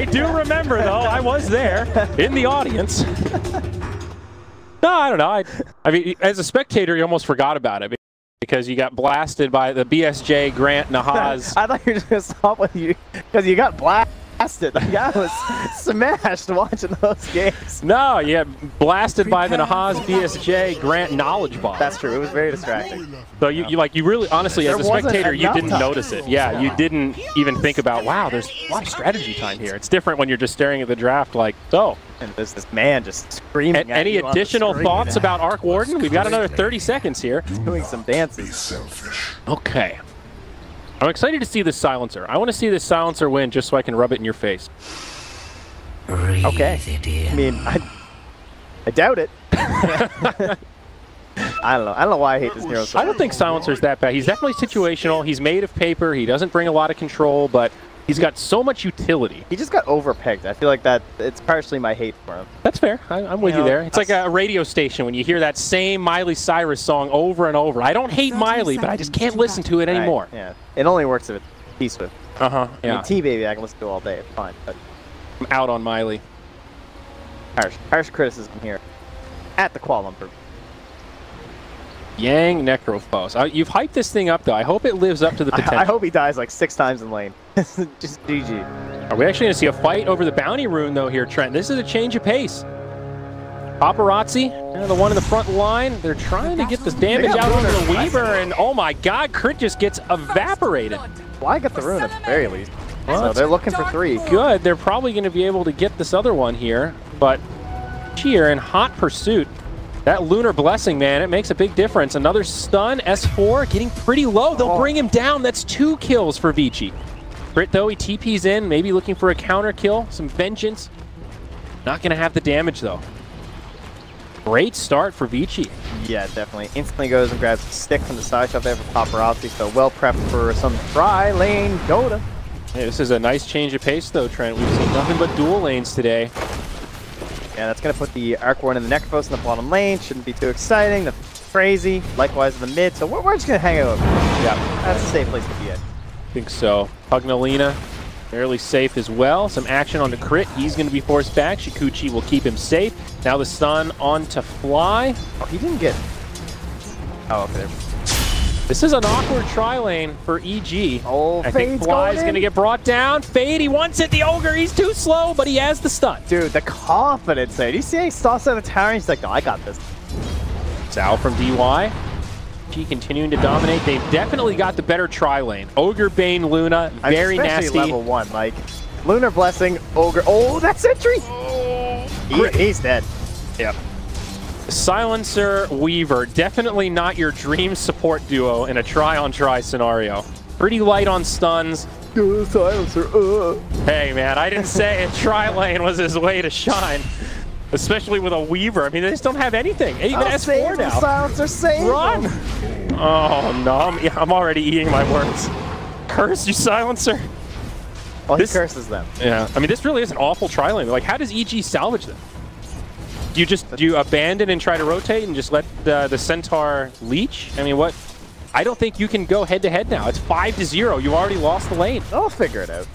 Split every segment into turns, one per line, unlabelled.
I do remember, though. I was there in the audience. No, I don't know. I mean, as a spectator, you almost forgot about it because you got blasted by the BSJ, Grant, Nahaz.
I thought you were just going to stop with you because you got blasted. Like, I was smashed watching those games.
No, you got blasted by the Nahaz, BSJ, Grant knowledge bomb.
That's true. It was very distracting.
So you really, honestly, as a spectator, you didn't notice it. Yeah, you didn't even think about, wow, there's a lot of strategy time here. It's different when you're just staring at the draft like, so.
And there's this man just screaming at
Any
you
additional thoughts about Arc Warden? We've got another 30 seconds here.
Doing some dances.
Okay. I'm excited to see this silencer. I want to see this silencer win just so I can rub it in your face.
Okay. I mean, I doubt it. I don't know. I don't know why I hate this hero so much.
I don't think silencer's that bad. He's definitely situational. He's made of paper. He doesn't bring a lot of control, but he's got so much utility.
He just got overpegged. I feel like that it's partially my hate for him.
That's fair. I'm with you there. It's like a radio station when you hear that same Miley Cyrus song over and over. I don't hate Miley, but I just can't listen to it anymore.
Right, yeah. It only works if it's T-Swift.
Yeah.
I mean, T-Baby I can listen to all day. It's fine. But
I'm out on Miley.
Harsh criticism here at the Kuala Lumpur.
Yang Necrophos. You've hyped this thing up, though. I hope it lives up to the potential.
I hope he dies like 6 times in lane. Just GG.
Are we actually going to see a fight over the bounty rune, though, here, Trent? This is a change of pace. Paparazzi, the one in the front line, they're trying to get this damage out on the Weaver, and oh my god, Crit just gets evaporated.
Well, I got the rune at the very least. So they're looking for 3.
Good. They're probably going to be able to get this other one here, but Cheer in hot pursuit. That Lunar Blessing, man, it makes a big difference. Another stun, S4, getting pretty low. They'll bring him down. That's 2 kills for Vici. Crit, though, he TP's in, maybe looking for a counter kill, some vengeance. Not going to have the damage, though. Great start for Vici.
Yeah, definitely. Instantly goes and grabs a stick from the side shot there for Paparazzi, so well prepped for some tri-lane Dota.
Hey, this is a nice change of pace, though, Trent. We've seen nothing but dual lanes today.
Yeah, that's going to put the Arc Warden in the Necrophos in the bottom lane. Shouldn't be too exciting. Nothing crazy. Likewise in the mid, so we're just going to hang out. Yeah, that's a safe place to be at.
I think so. Pugnalina, fairly safe as well. Some action on the Crit. He's going to be forced back. Shikuchi will keep him safe. Now the stun on to Fly.
Oh, he didn't get... Oh, okay.
This is an awkward tri-lane for EG.
Oh,
I think Fly's going to get brought down. Fade, he wants it. The Ogre, he's too slow, but he has the stun.
Dude, the confidence there. Do you see how he tossed out the tower? He's like, no, I got this.
Sal from DY. EG continuing to dominate. They've definitely got the better tri-lane. Ogre, Bane, Luna, very nasty.
level 1, like Lunar Blessing, Ogre. Oh, that sentry! He's dead.
Yep. Silencer, Weaver, definitely not your dream support duo in a try-on-try scenario. Pretty light on stuns.
Silencer,
Hey, man, I didn't say a tri-lane was his way to shine. Especially with a Weaver. I mean, they just don't have anything. Even S4 now.
Silencer, save
Run! Oh, no. I'm already eating my words. Curse you, Silencer.
Well, he curses them.
Yeah. I mean, this really is an awful tri-lane. Like, how does EG salvage them? Do you abandon and try to rotate and just let the Centaur leech? I mean, what? I don't think you can go head-to-head now. It's 5-0. You already lost the lane.
I'll figure it out.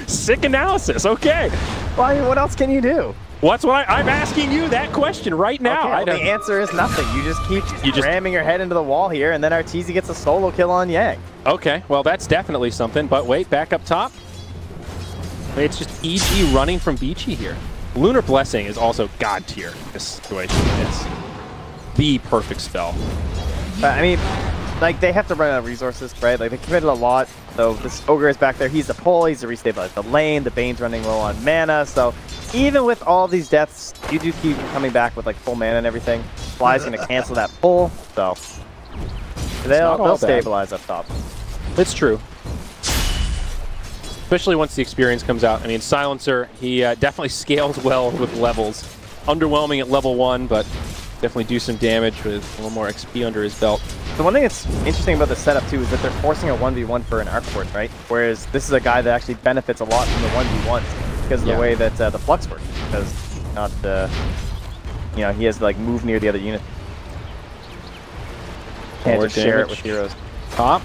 Sick analysis. Okay.
Well, I mean, what else can you do?
I'm asking you that question right now.
Okay, well, the answer is nothing. You just keep ramming your head into the wall here, and then Arteezy gets a solo kill on Yang.
Okay, well, that's definitely something. But wait, back up top. It's just EG running from Vici here. Lunar Blessing is also god tier in this situation. It's the perfect spell.
I mean, like, they have to run out of resources, right? Like, they committed a lot. So this Ogre is back there. He's the pull. He's the restabilize the lane. The Bane's running low on mana. So even with all these deaths, you do keep coming back with, like, full mana and everything. Fly's going to cancel that pull. So they'll stabilize up top.
It's true. Especially once the experience comes out. I mean, Silencer, he definitely scales well with levels. Underwhelming at level 1, but definitely do some damage with a little more XP under his belt.
The one thing that's interesting about the setup, too, is that they're forcing a 1v1 for an Arc Warden, right? Whereas this is a guy that actually benefits a lot from the 1v1s because of the way that the Flux works. Because not, you know, he has to, like, move near the other unit. Can't just share it with heroes.
Top.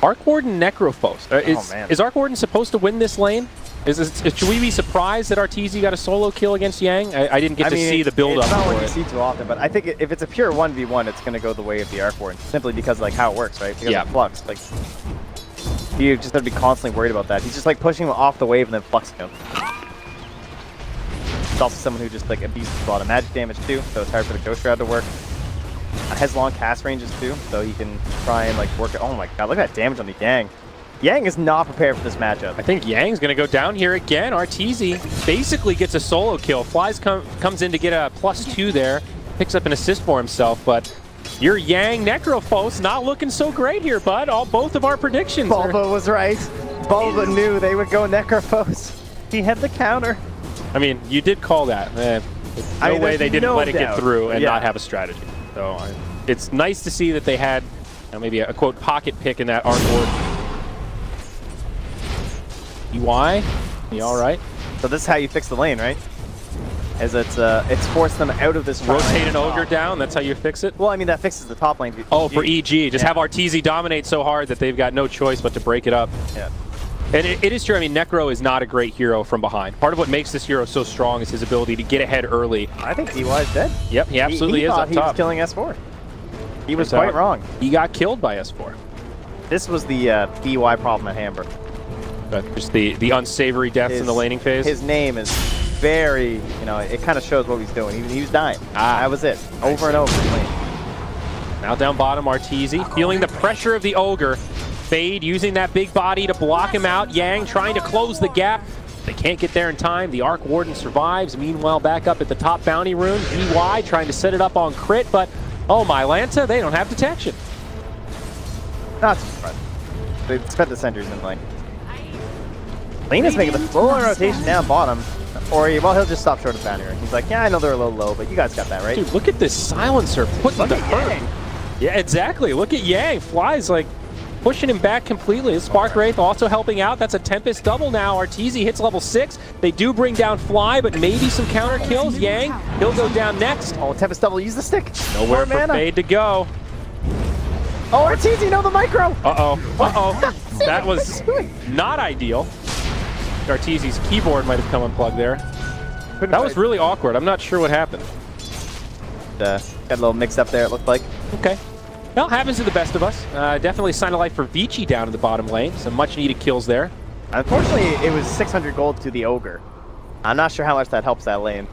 Arc Warden Necrophos.
Man.
Is Arc Warden supposed to win this lane? Should we be surprised that Arteezy got a solo kill against Yang? I didn't get to see the build-up.
It's not one you see too often, but I think if it's a pure 1v1, it's going to go the way of the Arc Warden, simply because like how it works, right? Because of flux. Like, you just have to be constantly worried about that. He's just like pushing him off the wave and then fluxing him. He's also someone who just like abuses a lot of magic damage too, so it's hard for the Ghost Shroud to work. Has long cast ranges too, so he can try and like work it. Oh my god, look at that damage on the Yang. Yang is not prepared for this matchup.
I think Yang's going to go down here again. Arteezy basically gets a solo kill. Flies comes in to get a +2 there. Picks up an assist for himself, but your Yang Necrophos not looking so great here, bud. Both of our predictions.
Bulba was right. Bulba knew they would go Necrophos. He had the counter.
I mean, you did call that. No way they didn't let it get through and not have a strategy. So it's nice to see that they had maybe a quote pocket pick in that Arc Warden. EY, you all right?
So this is how you fix the lane, right? As it's forced them out of this.
Rotate an ogre down. That's how you fix it.
Well, I mean that fixes the top lane.
Oh, for EG, just have Arteezy dominate so hard that they've got no choice but to break it up.
Yeah.
And it is true. I mean, Necro is not a great hero from behind. Part of what makes this hero so strong is his ability to get ahead early.
I think DY is dead.
Yep, he absolutely is up top.
He was killing S4. He was quite wrong.
He got killed by S4.
This was the DY problem at Hamburg.
Just the unsavory deaths in the laning phase.
His name is very, it kind of shows what he's doing. He was dying. That was it. Over and over.
Now down bottom, Arteezy feeling the pressure of the ogre. Fade using that big body to block him out. Yang trying to close the gap. They can't get there in time. The Arc Warden survives. Meanwhile, back up at the top bounty rune, DY trying to set it up on crit, but oh my Lanta, they don't have detection.
Not surprised. They spent the centuries in lane. Lane is making the full rotation down bottom. Or, well, he'll just stop short of bounty rune. He's like, yeah, I know they're a little low, but you guys got that, right?
Dude, look at this silencer putting the hurt. Yeah, exactly. Look at Yang. Flies like pushing him back completely. Spark Wraith also helping out. That's a Tempest double now. Arteezy hits level 6. They do bring down Fly, but maybe some counter kills. Yang, he'll go down next.
Oh, Tempest double, use the stick.
Nowhere for Fade to go.
Oh, Arteezy, no, the micro.
Uh-oh. Uh-oh. That was not ideal. Arteezy's keyboard might have come unplugged there. That was really awkward. I'm not sure what happened.
Got a little mixed up there, it looked like.
Okay. Well, happens to the best of us. Definitely sign of life for Vici down in the bottom lane. Some much-needed kills there.
Unfortunately, it was 600 gold to the Ogre. I'm not sure how much that helps that lane.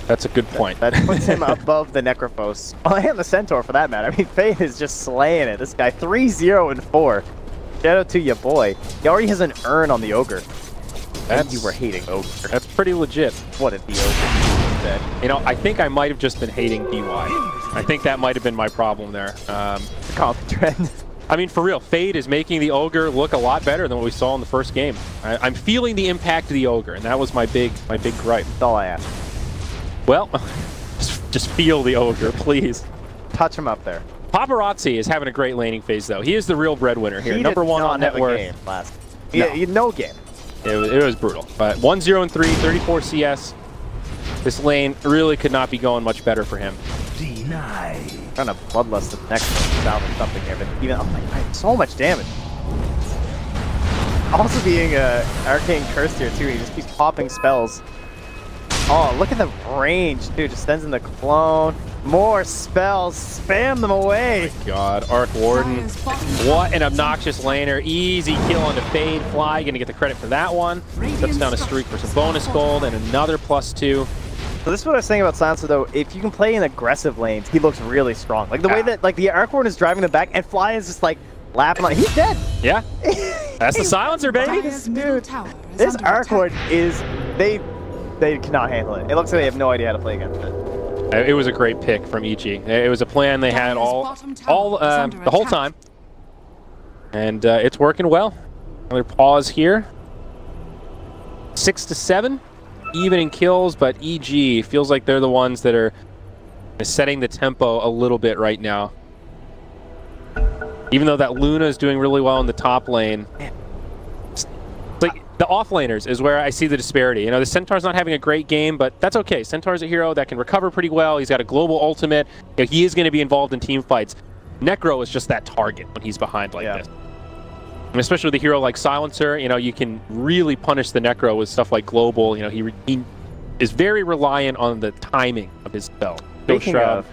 That's a good point.
That puts him above the Necrophos. Oh, and the Centaur, for that matter. I mean, Fade is just slaying it. This guy, 3-0-4. Shout out to your boy. He already has an urn on the Ogre. And you were hating Ogre.
That's pretty legit.
What did the Ogre said?
I think I might have just been hating DY. I think that might have been my problem there.
Common trend.
I mean, for real, Fade is making the Ogre look a lot better than what we saw in the first game. I'm feeling the impact of the Ogre, and that was my big gripe.
That's all I ask.
Well, just feel the Ogre, please.
Touch him up there.
Paparazzi is having a great laning phase, though. He is the real breadwinner here. Number one on net worth.
No game.
It was brutal. But 1-0-3, 34 CS. This lane really could not be going much better for him.
Denied. Trying to bloodlust the next one or something here, but even oh my god, so much damage. Also being arcane cursed here too. He just keeps popping spells. Oh, look at the range, dude. Just sends in the clone. More spells. Spam them away.
Oh my god. Arc Warden. What an obnoxious laner. Easy kill onto Fade. Fly. Gonna get the credit for that one. Cuts down a streak for some bonus gold and another +2.
So this is what I was saying about Silencer, though. If you can play in aggressive lanes, he looks really strong. Like the way that the Arc Warden is driving the back and Fly is just like lapping like he's dead.
Yeah. That's the Silencer, baby.
Dude, this Arc Warden is they cannot handle it. It looks like they have no idea how to play against it.
It was a great pick from EG. It was a plan they had the whole time. And it's working well. Another pause here. 6-7. Even in kills, but EG feels like they're the ones that are setting the tempo a little bit right now. Even though that Luna is doing really well in the top lane. It's like the offlaners is where I see the disparity. The Centaur's not having a great game, but that's okay. Centaur's a hero that can recover pretty well. He's got a global ultimate. He is going to be involved in team fights. Necro is just that target when he's behind like
Yeah.
this. And especially with a hero like Silencer, you know, you can really punish the Necro with stuff like Global. You know, he is very reliant on the timing of his spell.
Speaking of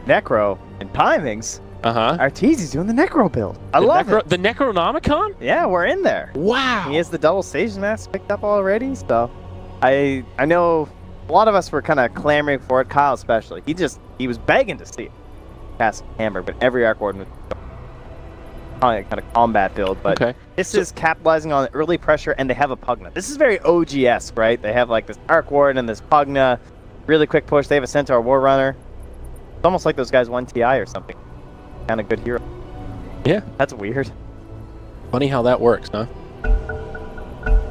Necro and timings, Arteezy's doing the Necro build. I love it.
The Necronomicon?
Yeah, we're in there.
Wow.
He has the double Sage Mask picked up already, so I know a lot of us were kind of clamoring for it, Kyle especially. He was begging to see it. Cast Hammer, but every Arc Warden was calling it kind of combat build, but this is capitalizing on early pressure, and they have a Pugna. This is very OG-esque, right? They have like this Arc Warden and this Pugna, really quick push. They have a Centaur War Runner. It's almost like those guys won TI or something. Kind of good hero.
Yeah.
That's weird.
Funny how that works, huh?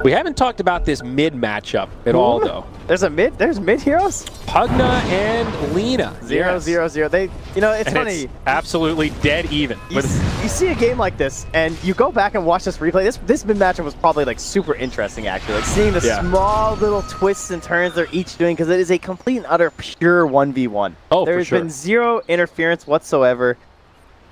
We haven't talked about this mid matchup at all, though.
There's mid heroes?
Pugna and Lina.
0-0-0. They, you know, it's funny.
It's absolutely dead even.
You see a game like this, and you go back and watch this replay. This mid matchup was probably like super interesting, actually. Like seeing the small little twists and turns they're each doing, because it is a complete and utter pure 1v1.
Oh,
There's been zero interference whatsoever.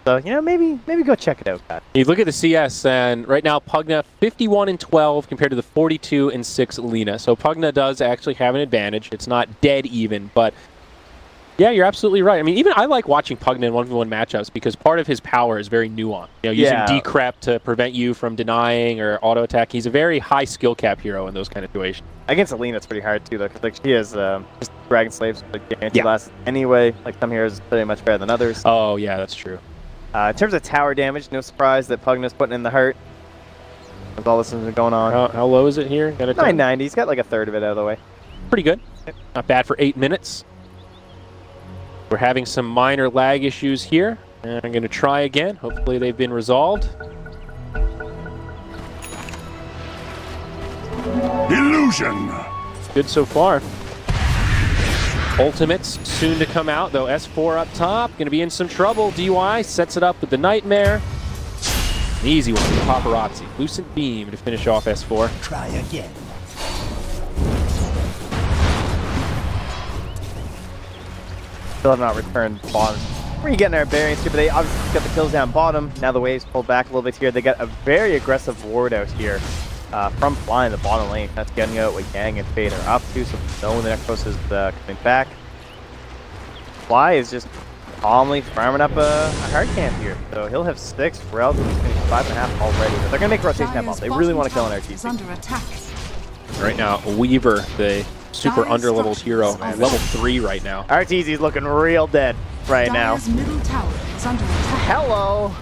So, you know, maybe go check it out, guys.
You look at the CS, and right now Pugna 51-12 compared to the 42-6 Lina. So Pugna does actually have an advantage. It's not dead even, but yeah, you're absolutely right. I mean, even I like watching Pugna in 1v1 matchups because part of his power is very nuanced. You know, using decrep to prevent you from denying or auto attack. He's a very high skill cap hero in those kind of situations. Against
Alina, it's pretty hard too, though, because like she has just Dragon Slaves, like guaranteed last anyway. Like some heroes pretty much better than others.
Oh yeah, that's true.
In terms of tower damage, no surprise that Pugna's putting in the hurt. With all this has been going on.
How low is it here?
990. He's got like a third of it out of the way.
Pretty good. Not bad for 8 minutes. We're having some minor lag issues here. And I'm going to try again. Hopefully they've been resolved.
Illusion.
Good so far. Ultimates soon to come out, though. S4 up top, going to be in some trouble. DY sets it up with the Nightmare. An easy one, the Paparazzi. Lucent Beam to finish off S4.
Try again.
Still have not returned bottom. We're getting our bearings here, but they obviously got the kills down bottom. Now the waves pulled back a little bit here. They got a very aggressive ward out here from Fly in the bottom lane. That's getting out what Yang and Fade are up to, so no one the Necros is coming back. Fly is just calmly farming up a hard camp here. So he'll have 6, relatively finished 5.5 already. But they're going to make rotation that off. They really want to kill an Arteezy.
Right now, Weaver, the super underleveled hero, level 3 right now.
Arteezy's looking real dead right now. Hello.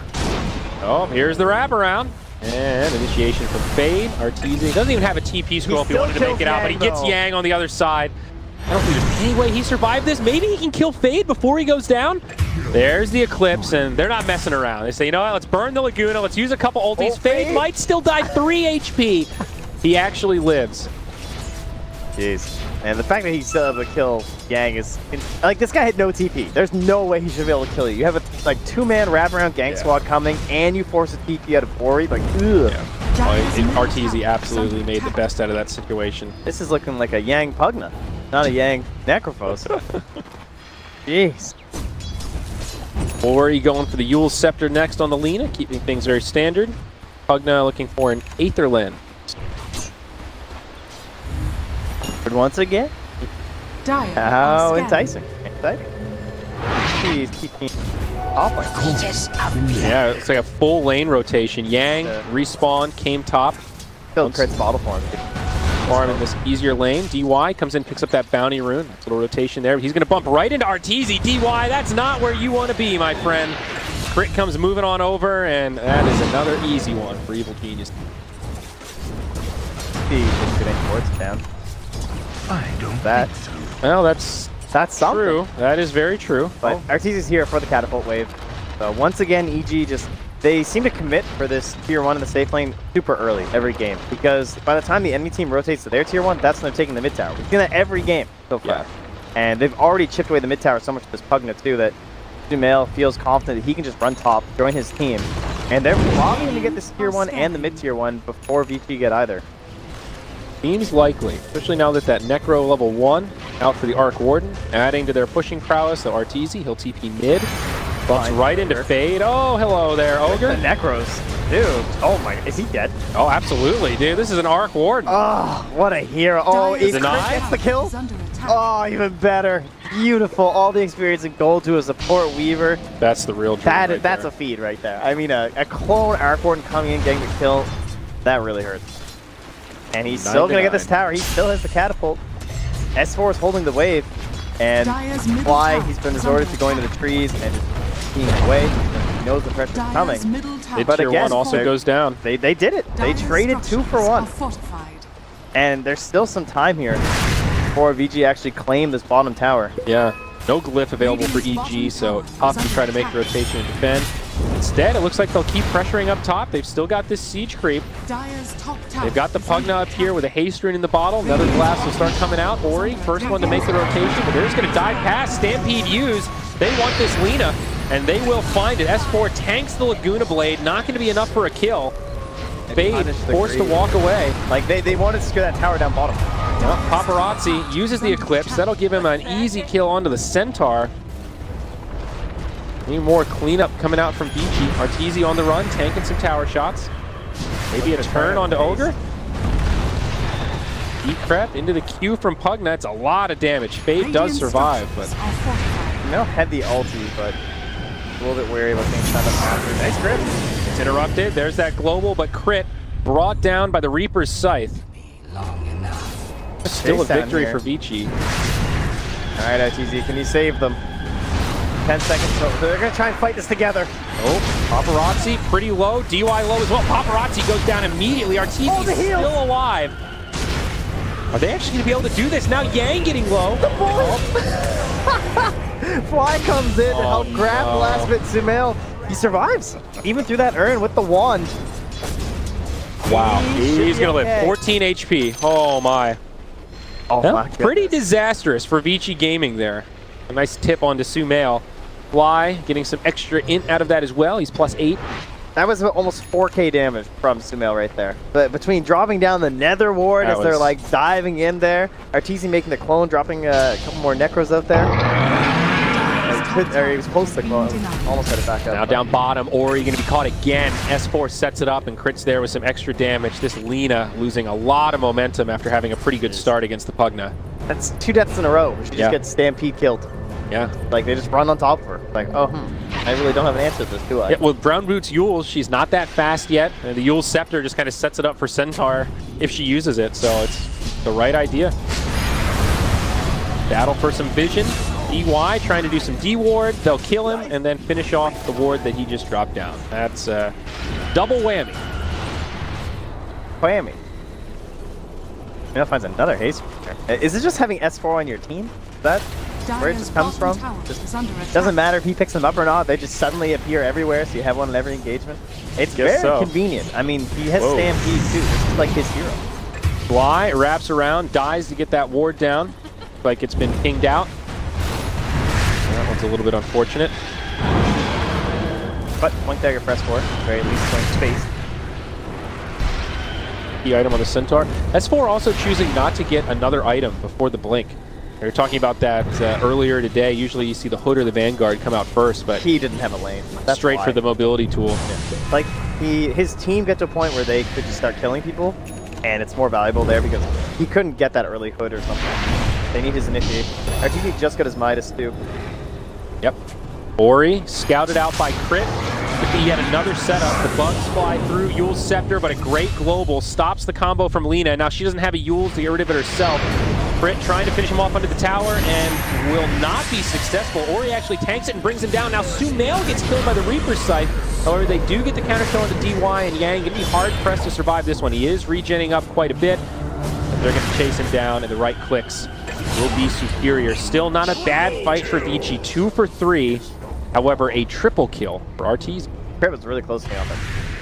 Oh, here's the wraparound. And initiation from Fade. Arteezy doesn't even have a TP scroll if he wanted to make it out, but he gets Yang on the other side. I don't think there's any way he survived this. Maybe he can kill Fade before he goes down. There's the Eclipse, and they're not messing around. They say, you know what, let's burn the Laguna, let's use a couple ultis. Fade might still die 3 HP. He actually lives.
Jeez. And the fact that he's still able to kill Yang is... Like, this guy had no TP. There's no way he should be able to kill you. You have a, like, 2-man wraparound gang squad coming, and you force a TP out of Ori. Like, ugh.
Arteezy absolutely made the best out of that situation.
This is looking like a Yang Pugna, not a Yang Necrophos. Jeez.
Ori going for the Yule Scepter next on the Lina, keeping things very standard. Pugna looking for an Aetherland.
But once again, how enticing. He's keeping off like
yeah, it's like a full lane rotation. Yang respawned, came top.
Still crits bottle for him.
Farm in this easier lane. DY comes in, picks up that bounty rune. Nice little rotation there. He's going to bump right into Arteezy. DY, that's not where you want to be, my friend. Crit comes moving on over, and that is another easy one for Evil Genius.
Down.
I don't
that.
Well, that's
something.
True. That is very true.
But Arteezy's here for the catapult wave. So once again, EG they seem to commit for this tier 1 in the safe lane super early every game, because by the time the enemy team rotates to their tier 1, that's when they're taking the mid tower. We've seen that every game so far. And they've already chipped away the mid tower so much with this Pugna too that Sumail feels confident that he can just run top, join his team, and they're probably going to get this tier 1 and the mid tier 1 before Vici get either.
Seems likely, especially now that Necro level 1 out for the Arc Warden, adding to their pushing prowess. So Arteezy, he'll TP mid. Bumps right into Fade. Oh, hello there, Ogre.
The Necros. Dude. Oh my, is he dead?
Oh, absolutely, dude. This is an Arc Warden.
Oh, what a hero. Oh, he gets the kill. Oh, even better. Beautiful. All the experience in gold to a support Weaver.
That's the real dream.
That's a feed right there. I mean, a clone Arc Warden coming in, getting the kill. That really hurts. And he's still going to get this tower. He still has the catapult. S4 is holding the wave. And why he's been resorted to going to the trees and just being away. He knows the pressure's coming.
But again, one also goes down.
They did it. They traded 2 for 1. And there's still some time here before Vici actually claim this bottom tower.
Yeah. No glyph available for EG, so tough to try to make the rotation and defend. Instead, it looks like they'll keep pressuring up top. They've still got this siege creep. They've got the Pugna up here with a haste rune in the bottle. Another blast will start coming out. Ori, first one to make the rotation, but they're just going to dive past. Stampede used. They want this Lina, and they will find it. S4 tanks the Laguna Blade. Not going to be enough for a kill. Fade forced to walk away.
Like, they wanted to secure that tower down bottom.
Well, Paparazzi uses the Eclipse. That'll give him an easy kill onto the Centaur. Any more cleanup coming out from Vici. Arteezy on the run, tanking some tower shots. Maybe a turn onto Ogre. Deep prep into the Q from Pugna. It's a lot of damage. Fade does survive, but
No heavy ulti, but a little bit wary about being shot up after. Nice crit.
It's interrupted. There's that global, but crit brought down by the Reaper's Scythe. Still a victory for Vici.
All right, Arteezy, can you save them? 10 seconds, so they're going to try and fight this together.
Oh, Paparazzi pretty low. DY low as well. Paparazzi goes down immediately. Arteezy still alive. Are they actually going to be able to do this? Now Yang getting low.
The Fly comes in to help grab the last bit. Sumail, he survives. Even through that urn with the wand.
Wow, he's going to live. 14 HP. Oh my.
Oh
well,
my goodness.
Pretty disastrous for Vici Gaming there. A nice tip onto Sumail. Fly getting some extra int out of that as well. He's +8.
That was almost 4k damage from Sumail right there. But between dropping down the Nether Ward as they're like diving in there, Arteezy making the clone, dropping a couple more Necros out there. He was close to the clone. Almost had it back up.
Now down bottom, Ori going to be caught again. S4 sets it up and crits there with some extra damage. This Lina losing a lot of momentum after having a pretty good start against the Pugna.
That's 2 deaths in a row. She just gets Stampede killed.
Yeah.
Like, they just run on top of her. Like, oh, I really don't have an answer to this, do I?
Yeah, with Brown Boots Eul's, she's not that fast yet. And the Eul's Scepter just kind of sets it up for Centaur if she uses it. So it's the right idea. Battle for some vision. DY trying to do some D-ward. They'll kill him and then finish off the ward that he just dropped down. That's double whammy.
Whammy. Now finds another haste. Is it just having S4 on your team? Is that where it just comes from? Just doesn't matter if he picks them up or not. They just suddenly appear everywhere, so you have one in every engagement. It's very convenient. I mean, he has Stampede too. This is like his hero.
Fly wraps around, dies to get that ward down. Like it's been pinged out. That one's a little bit unfortunate.
But point dagger press for, very least point space.
Key item on the Centaur. S4 also choosing not to get another item before the blink. We were talking about that earlier today. Usually you see the Hood or the Vanguard come out first, but
he didn't have a lane. That's
straight for the mobility tool.
Yeah. Like his team got to a point where they could just start killing people, and it's more valuable there because he couldn't get that early Hood or something. They need his initiation. Arteezy just got his Midas too.
Yep. Ori scouted out by crit. But he had another setup. The bugs fly through Eul's Scepter, but a great global stops the combo from Lina. Now she doesn't have a Eul to get rid of it herself. Crit trying to finish him off under the tower and will not be successful. Ori actually tanks it and brings him down. Now Sumail gets killed by the Reaper's Scythe. However, they do get the counter kill on the DY, and Yang going to be hard-pressed to survive this one. He is regenning up quite a bit. But they're going to chase him down, and the right clicks will be superior. Still not a bad fight for Vici. 2 for 3. However, a triple kill for Arteezy.
Crit was really close to me on that.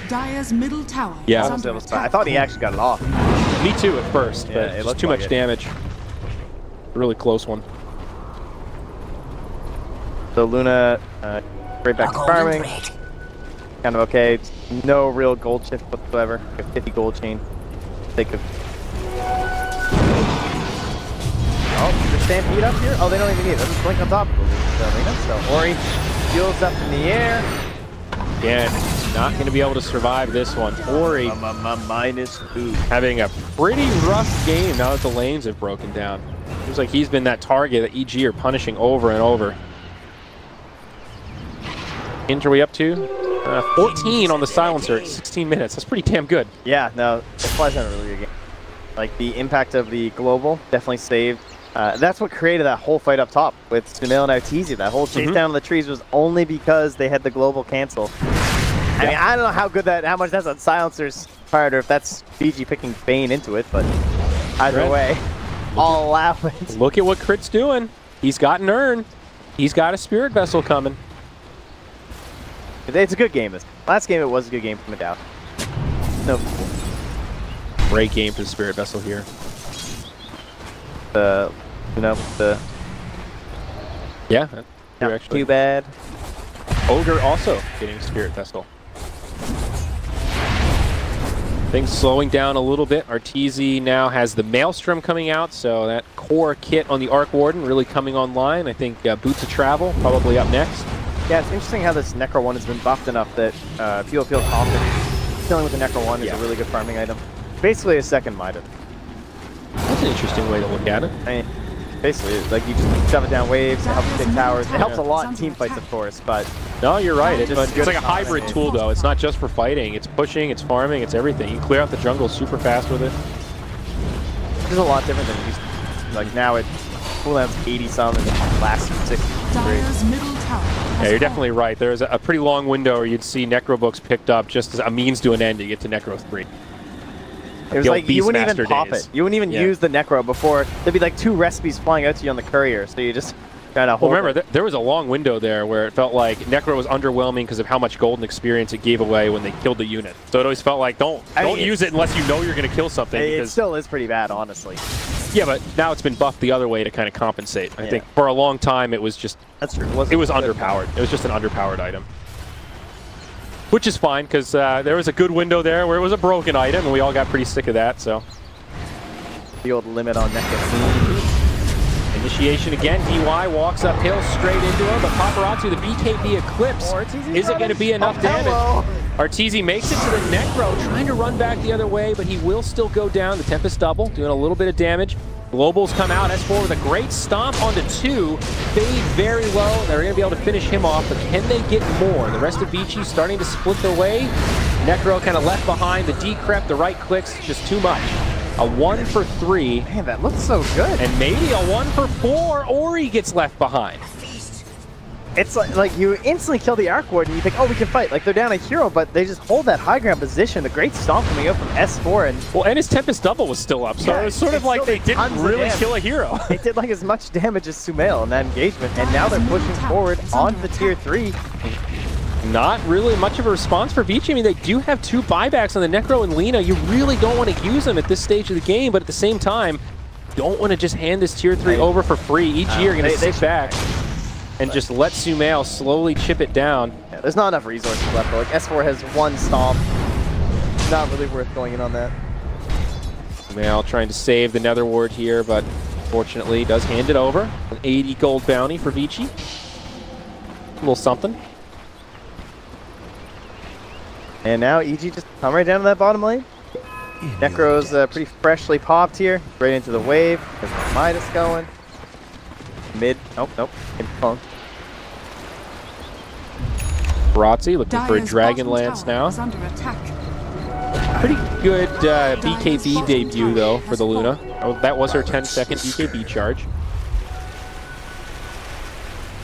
Dire's middle tower.
Yeah.
I thought he actually got it off.
Me too at first, but it looked too much damage. Really close one.
So Luna, right back to farming. Kind of okay. No real gold shift whatsoever. 50 gold chain. Take a. Oh, the Stampede up here? Oh, they don't even need it. They'll just blink on top of the arena. So Ori Skills up in the air.
Again, not going to be able to survive this one. Ori
-2.
having a pretty rough game now that the lanes have broken down. Seems like he's been that target that EG are punishing over and over. Inch are we up to? 14 on the silencer, 16 minutes. That's pretty damn good.
Yeah, no, Fly's not a really good game. Like, the impact of the global definitely saved. That's what created that whole fight up top with Sumail and Arteezy. That whole chase down in the trees was only because they had the global cancel. I mean, I don't know how much that's on silencer's part, or if that's Vici picking Bane into it, but either way, I'll allow it.
Look at what Crit's doing. He's got an urn. He's got a spirit vessel coming.
It's a good game. Last game, it was a good game from a doubt. No.
Great game for the spirit vessel here. Yeah,
Not
actually.
too bad.
Ogre also getting spirit vessel. Things slowing down a little bit. Arteezy now has the Maelstrom coming out, so that core kit on the Arc Warden really coming online. I think Boots of Travel probably up next.
Yeah, it's interesting how this Necro 1 has been buffed enough that people feel confident. Killing with the Necro 1 is a really good farming item. Basically a second Midas.
That's an interesting way to look at it.
I mean, basically, like, you just shove it down waves, it helps take towers. It helps a lot in team fights, of course, but...
No, you're right. It's like a
farming.
hybrid tool, though. It's not just for fighting. It's pushing, it's farming, it's everything. You can clear out the jungle super fast with it.
It's a lot different than it used to be. Like, now it cooldowns 80-some and lasts 63.
Yeah, you're definitely right. There's a pretty long window where you'd see Necro books picked up just as a means to an end to get to Necro 3.
It was like you wouldn't even pop it. You wouldn't even use the Necro before. There'd be like 2 recipes flying out to you on the courier, so you just kind of hold.
Well, remember, there was a long window there where it felt like Necro was underwhelming because of how much golden experience it gave away when they killed the unit. So it always felt like don't use it unless you know you're going to kill something.
It still is pretty bad, honestly.
Yeah, but now it's been buffed the other way to kind of compensate. I think for a long time it was just
that's true.
It was underpowered. It was just an underpowered item. Which is fine, because there was a good window there where it was a broken item, and we all got pretty sick of that, so.
The old limit on Necro.
Initiation again. DY walks uphill straight into him, but Paparazzi, the BKB Eclipse, isn't going to be enough damage. Arteezy makes it to the Necro, trying to run back the other way, but he will still go down. The Tempest double, doing a little bit of damage. Globals come out, S4 with a great stomp onto 2. Fade very low. They're going to be able to finish him off, but can they get more? The rest of Vici starting to split their way. Necro kind of left behind. The decrep, the right clicks, just too much. A 1 for 3.
Man, that looks so good.
And maybe a 1 for 4. Ori gets left behind.
It's like you instantly kill the Arc Ward and you think, oh, we can fight. Like, they're down a hero, but they just hold that high ground position. The great stomp coming out from S4. And
his Tempest double was still up, so it was sort of like they didn't really kill a hero.
They did like as much damage as Sumail in that engagement, and now they're pushing forward on the tier 3.
Not really much of a response for Vici. I mean, they do have 2 buybacks on the Necro and Lina. You really don't want to use them at this stage of the game, but at the same time, don't want to just hand this tier 3 over for free. EG are going to sit back and just let Sumail slowly chip it down.
Yeah, there's not enough resources left, though. Like, S4 has 1 stomp. Not really worth going in on that.
Sumail trying to save the Nether Ward here, but fortunately does hand it over. An 80 gold bounty for Vici. A little something.
And now EG just come right down to that bottom lane. Necro's pretty freshly popped here. Right into the wave. There's the Midas going. Mid. Nope.
Paparazzi looking for a Dragonlance now. Pretty good BKB debut, though, for the Luna. Oh, that was her 10-second BKB charge.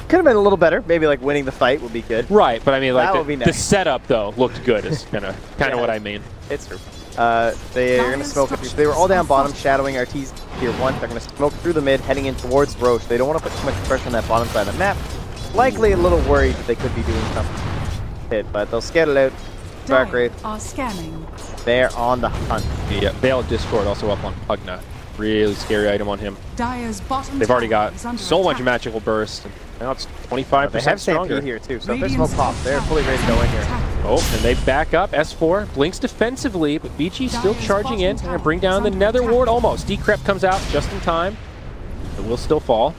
Could have been a little better. Maybe like winning the fight would be good.
Right, but I mean, like
nice.
The setup though looked good. Is kind of what I mean.
It's true. They're gonna smoke it. They were all down bottom, shadowing Arteezy tier 1. They're gonna smoke through the mid, heading in towards Roche. They don't want to put too much pressure on that bottom side of the map. Likely a little worried that they could be doing something. But they'll scale it out. Dark Wraith
are scanning.
They're on the hunt.
Yeah, Veil Discord also up on Pugna. Really scary item on him. They've already got so much magical burst. Now it's 25%
they have
stronger.
Stampede here too, so if there's no pop, they're fully ready to go in here.
Oh, and they back up. S4 blinks defensively, but Vici still charging in. They're going to bring down the Nether Ward almost. Decrep comes out just in time. It will still fall.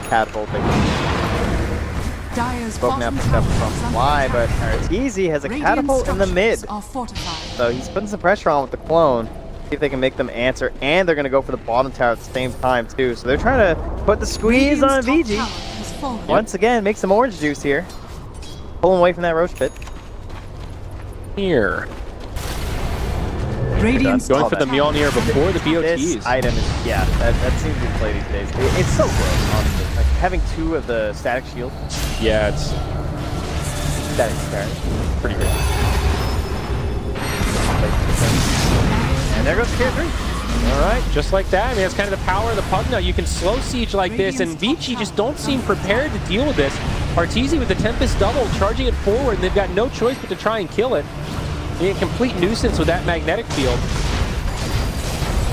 Catapulting. Spoke now picked up from Fly, but Arteezy has a catapult in the mid. So he's putting some pressure on with the clone. See if they can make them answer, and they're going to go for the bottom tower at the same time too. So they're trying to put the squeeze on Vici. Once again, make some orange juice here. Pull him away from that roach pit.
Here. Going for the Mjolnir before the BOTs.
This item is, yeah, that seems to be played these days. It's so good, honestly. Like having 2 of the static shields.
Yeah, it's
static static.
Pretty great.
And there goes tier 3.
All right, just like that. I mean, that's kind of the power of the Pugna. You can slow siege like this, and Vici just don't seem prepared to deal with this. Arteezy with the Tempest double, charging it forward, and they've got no choice but to try and kill it. Being a complete nuisance with that magnetic field.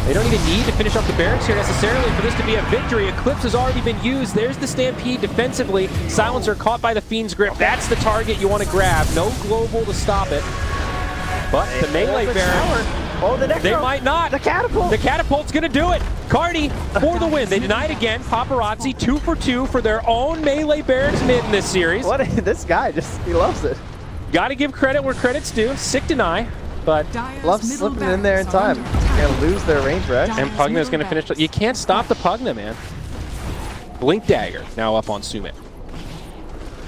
They don't even need to finish off the barracks here necessarily for this to be a victory. Eclipse has already been used. There's the Stampede defensively. Silencer caught by the Fiend's Grip. That's the target you want to grab. No global to stop it. But the melee Baron,
oh, the next
they might not.
The catapult.
The catapult's going to do it. Cardi for the win. They denied again. Paparazzi 2 for 2 for their own melee Barons mid in this series.
What this guy he loves it.
Got to give credit where credit's due. Sick deny, but
loves slipping in there in time. They're going to lose their range rec.
And Pugna's going to finish. You can't stop the Pugna, man. Blink Dagger now up on Sumail.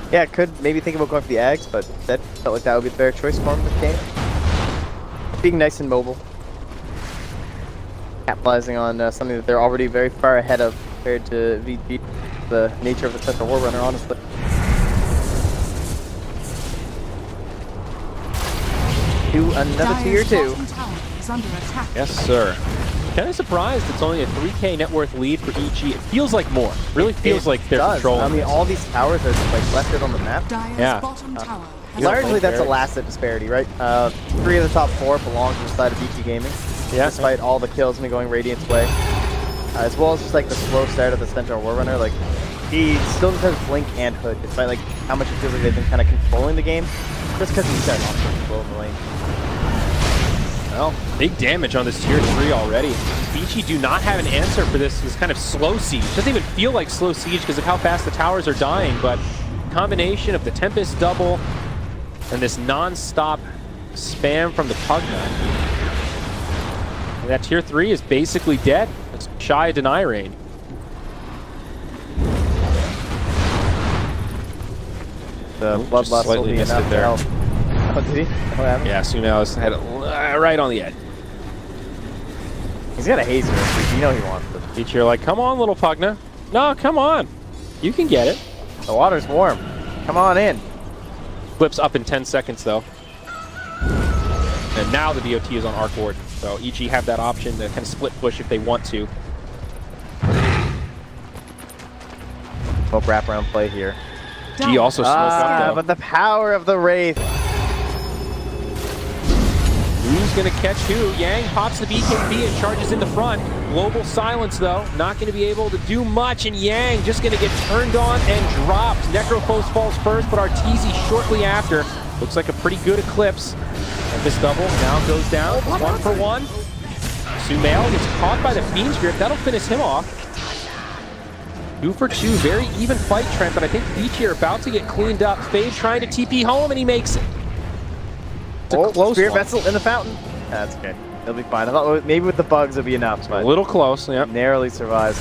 Yeah, could maybe think about going for the Ags, but that felt like that would be the better choice for him in this game. Being nice and mobile. Capitalizing on something that they're already very far ahead of compared to VG, the nature of the Central War Runner, honestly. To another tier 2.
Yes, sir. Kind of surprised it's only a 3K net worth lead for EG. It feels like more. Really feels like they're controlling.
I mean, all these towers are just like left it on the map.
Yeah.
Largely, that's a last hit disparity, right? 3 of the top 4 belong to the side of Vici Gaming. Yeah. Despite all the kills and going Radiant's way. As well as just like the slow start of the Central War Runner. Like, he still just has Blink and Hood, despite like how much it feels like they've been kind of controlling the game. Just because he's starting off slow in the lane.
Well, big damage on this tier 3 already. Vici do not have an answer for this kind of slow siege. Doesn't even feel like slow siege because of how fast the towers are dying, but combination of the Tempest double and this non-stop spam from the Pugna. And that tier 3 is basically dead. It's shy of deny rain.
The bloodlust will be enough to help. Oh, did he? What happened?
Yeah, Sumail's had it right on the edge.
He's got a hazer. You know he wants it.
Vici, you're like, come on, little Pugna. No, come on. You can get it.
The water's warm. Come on in.
Flips up in 10 seconds, though. And now the BOT is on Arc Ward. So EG have that option to kind of split push if they want to.
Hope wraparound play here.
G also smoked up, though.
But the power of the Wraith.
Who's going to catch who? Yang pops the BKB and charges in the front. Global silence, though. Not going to be able to do much, and Yang just going to get turned on and dropped. Necrophos falls first, but Arteezy shortly after. Looks like a pretty good Eclipse. And this double now goes down. 1 for 1. Sumail gets caught by the Fiend's Grip. That'll finish him off. 2 for 2. Very even fight, Trent, but I think Vici are about to get cleaned up. Fade trying to TP home, and he makes it. It's a close
Spirit
one.
Vessel in the fountain. That's okay. He'll be fine. I thought maybe with the bugs it'll be enough. But
a little close, yeah.
Narrowly survives.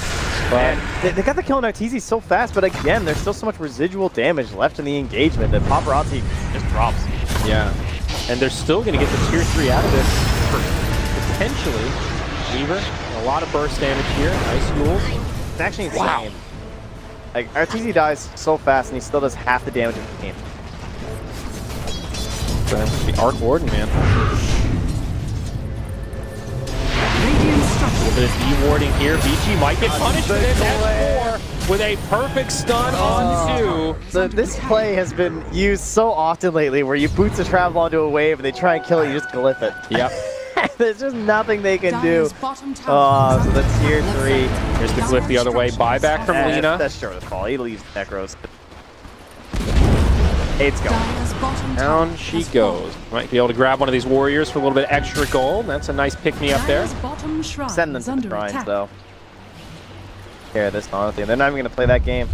But they got the kill on Arteezy so fast, but again, there's still so much residual damage left in the engagement that Paparazzi just drops.
Yeah. And they're still going to get the tier 3 out of this for potentially. Weaver, a lot of burst damage here. Nice duels.
It's actually insane. Wow. Like, Arteezy dies so fast and he still does half the damage of the game.
The Arc Warden, man. A little bit of de-warding here. Vici might get punished for this. S4 with a perfect stun on 2.
So this play has been used so often lately where you boots a travel onto a wave and they try and kill it, you just glyph it.
Yep.
There's just nothing they can do. Oh, so the tier 3.
Here's the glyph the other way. Buyback from Lina.
That's sure the fall. He leaves Necros. It's going.
Down she goes. Might be able to grab one of these warriors for a little bit extra gold. That's a nice pick-me-up there.
Send them to the shrines, though. Care of this, honestly. They're not even going to play that game.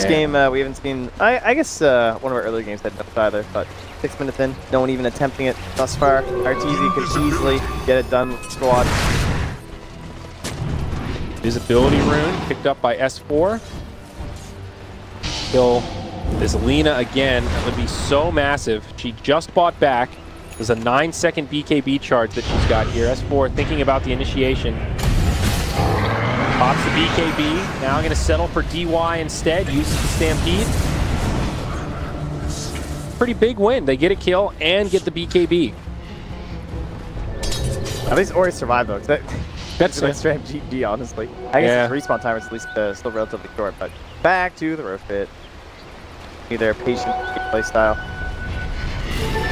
This game, we haven't seen... I guess one of our earlier games had depth either, but 6 minutes in, no one even attempting it thus far. RTZ could easily get it done with the squad.
Visibility rune picked up by S4. Kill this Lena again. That would be so massive. She just bought back. There's a 9-second BKB charge that she's got here. S4 thinking about the initiation. Pops the BKB. Now going to settle for DY instead. Uses the Stampede. Pretty big win. They get a kill and get the BKB.
At least Ori survived though. That's a straight GG, honestly. I guess his respawn time is at least still relatively short, but back to the roof pit. Either patient play style.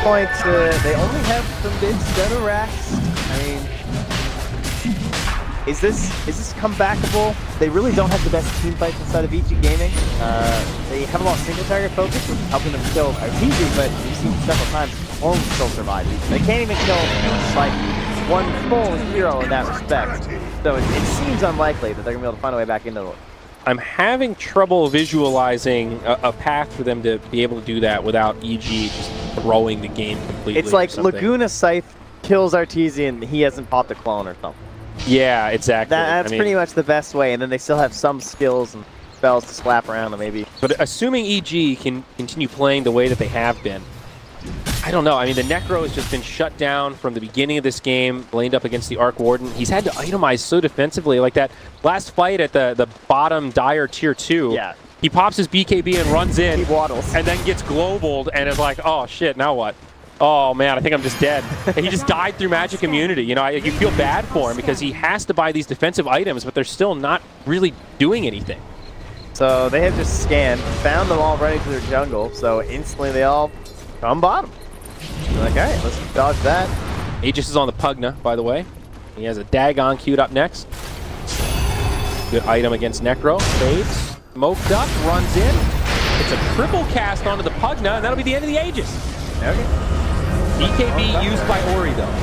Point, they only have the mid instead of racks. I mean, is this comebackable? They really don't have the best team fights inside of Vici Gaming. They have a lot of single target focus, which is helping them kill RTZ, but you've seen several times clones still survive. They can't even kill like one full hero in that respect. So it seems unlikely that they're gonna be able to find a way back into it.
I'm having trouble visualizing a path for them to be able to do that without EG just throwing the game completely.
It's like Laguna Scythe kills RTZ and he hasn't popped a clone or something.
Yeah, exactly.
That's pretty much the best way, and then they still have some skills and spells to slap around them maybe.
But assuming EG can continue playing the way that they have been, I don't know. I mean, the Necro has just been shut down from the beginning of this game, laned up against the Arc Warden. He's had to itemize so defensively. Like that last fight at the bottom Dire Tier 2.
Yeah.
He pops his BKB and runs in.
He waddles.
And then gets globaled and is like, oh shit, now what? Oh man, I think I'm just dead. And he just died through magic immunity. You know, you feel bad for him because he has to buy these defensive items, but they're still not really doing anything.
So they have just scanned, found them all running to their jungle, so instantly they all come bottom. They're like, alright, let's dodge that.
Aegis is on the Pugna, by the way. He has a Dagon queued up next. Good item against Necro. Fades. Smoked up, runs in. It's a triple cast onto the Pugna, and that'll be the end of the Aegis.
Okay.
BKB used by Ori, though.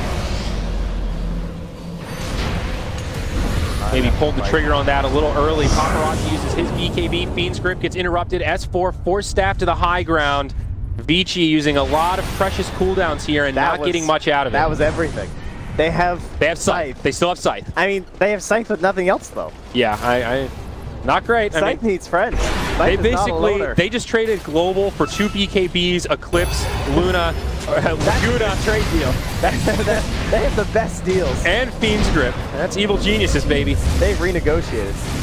Maybe pulled the trigger on that a little early. Paparazzi uses his BKB. Fiend script gets interrupted. S4 force staff to the high ground. Vici using a lot of precious cooldowns here and not getting much out of it.
That was everything. They have
Scythe. They still have Scythe.
I mean, they have Scythe but nothing else, though.
Yeah, not great.
Scythe needs friends. Scythe
they just traded Global for 2 BKBs, Eclipse, Luna, Laguna.
Trade deal. They have the best deals.
And Fiend's Grip. That's evil geniuses, baby.
They've renegotiated.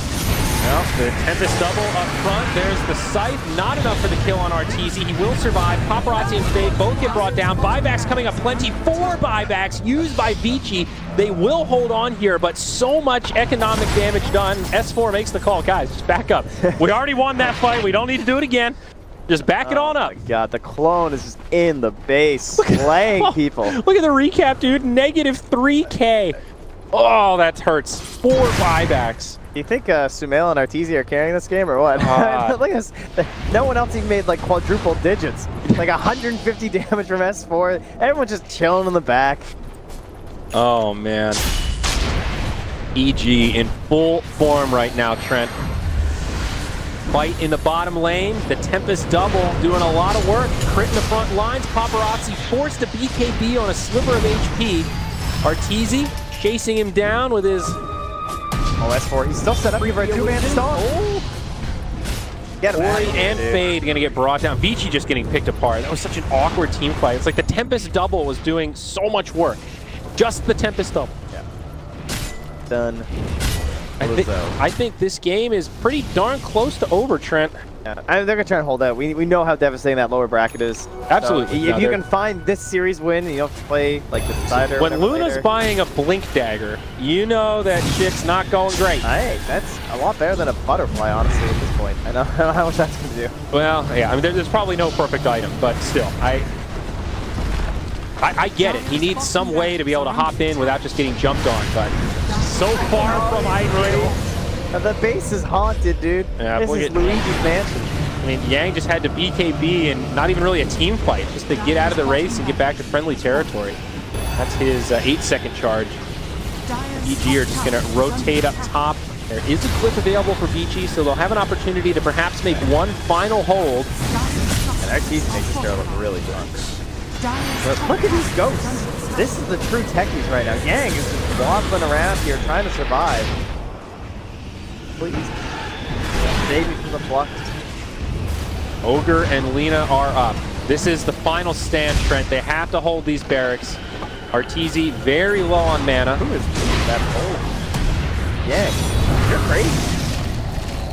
Well, the Tempest double up front. There's the Scythe. Not enough for the kill on RTZ. He will survive. Paparazzi and Fade both get brought down. Buybacks coming up plenty. 4 buybacks used by Vici. They will hold on here, but so much economic damage done. S4 makes the call. Guys, just back up. We already won that fight. We don't need to do it again. Just back it on up.
Oh my god, the clone is just in the base, slaying people.
Look at the recap, dude. Negative 3K. Oh, that hurts. 4 buybacks.
Do you think Sumail and RTZ are carrying this game or what? Look at this. No one else even made like quadruple digits. Like 150 damage from S4. Everyone's just chilling in the back.
Oh, man. EG in full form right now, Trent. Fight in the bottom lane. The Tempest double doing a lot of work. Crit in the front lines. Paparazzi forced a BKB on a sliver of HP. RTZ chasing him down with his...
Oh, S4, he's still set up for a 2-man stall.
Oh. Ori and Fade going to get brought down. Vici just getting picked apart. That was such an awkward team fight. It's like the Tempest double was doing so much work. Just the Tempest double.
Yeah. Done.
I think this game is pretty darn close to over, Trent.
Yeah. I mean, they're going to try and hold out. We know how devastating that lower bracket is.
Absolutely.
So if you can find this series win, and you don't have to play like the decider.
When Luna's buying a Blink Dagger, you know that shit's not going great.
Hey, that's a lot better than a butterfly, honestly, at this point. I don't know how much that's going to do.
Well, yeah, I mean, there's probably no perfect item, but still, I get it. He needs some way to be able to hop in without just getting jumped on, but so far from ideal.
The base is haunted, dude.
Yeah,
this is Luigi's Mansion.
I mean, Yang just had to BKB and not even really a team fight, just to get out of the race and get back to friendly territory. That's his 8-second charge. EG are just going to rotate up top, There is a clip available for Vici, so they'll have an opportunity to perhaps make one final hold.
And our team's making this girl look really drunk. But look at these ghosts. This is the true techies right now. Yang is just waddling around here trying to survive. Please. Baby from the flux.
Ogre and Lena are up. This is the final stand, Trent. They have to hold these barracks. Arteezy very low on mana.
Who is that old? Yang, you're crazy.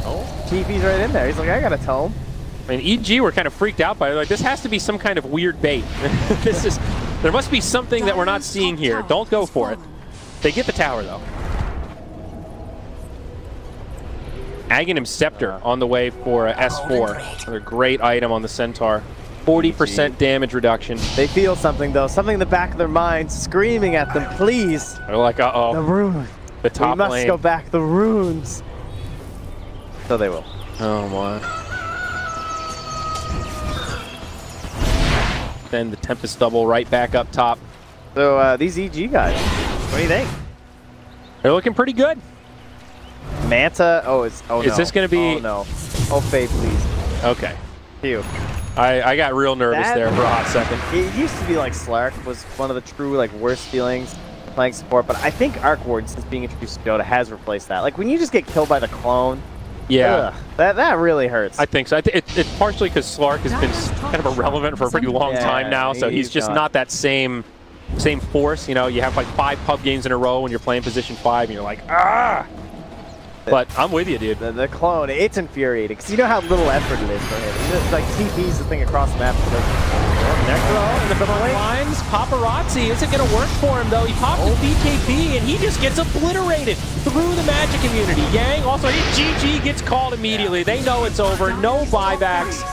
Oh, TV's right in there. He's like, I gotta tell him.
I mean, EG were kind of freaked out by it. Like, this has to be some kind of weird bait. There must be something that we're not seeing here. Don't go for it. They get the tower, though. Aghanim Scepter on the way for S4. Another great item on the Centaur. 40% damage reduction.
They feel something, though. Something in the back of their minds screaming at them, please.
They're like, uh-oh.
The rune.
The top lane.
We must go back. The runes. So they will.
Oh, my. Then the Tempest double right back up top.
So these EG guys, what do you think?
They're looking pretty good.
Manta, is
this going to be?
Oh no, oh Faye, please.
Okay.
Phew.
I got real nervous there for a hot second.
It used to be like Slark was one of the true like worst feelings playing support, but I think Arc Ward, since being introduced to Dota, has replaced that. Like when you just get killed by the clone.
Yeah.
Ugh, that really hurts.
I think so. It's partially because Slark has been kind of irrelevant for a pretty long time now, so he's just not that same force. You know, you have like 5 pub games in a row when you're playing position 5, and you're like, ah! But I'm with you, dude.
The clone, it's infuriating, because you know how little effort it is for him. It's like TP's the thing across the map.
Necro in the front lines. Paparazzi isn't going to work for him, though. He pops his BKB, and he just gets obliterated through the Magic community. Yang also, GG gets called immediately. They know it's over. No buybacks.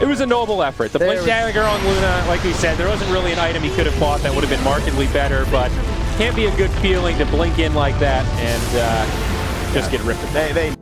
It was a noble effort. The Blink Dagger on Luna, like we said, there wasn't really an item he could have bought that would have been markedly better, but can't be a good feeling to blink in like that and just get ripped.
They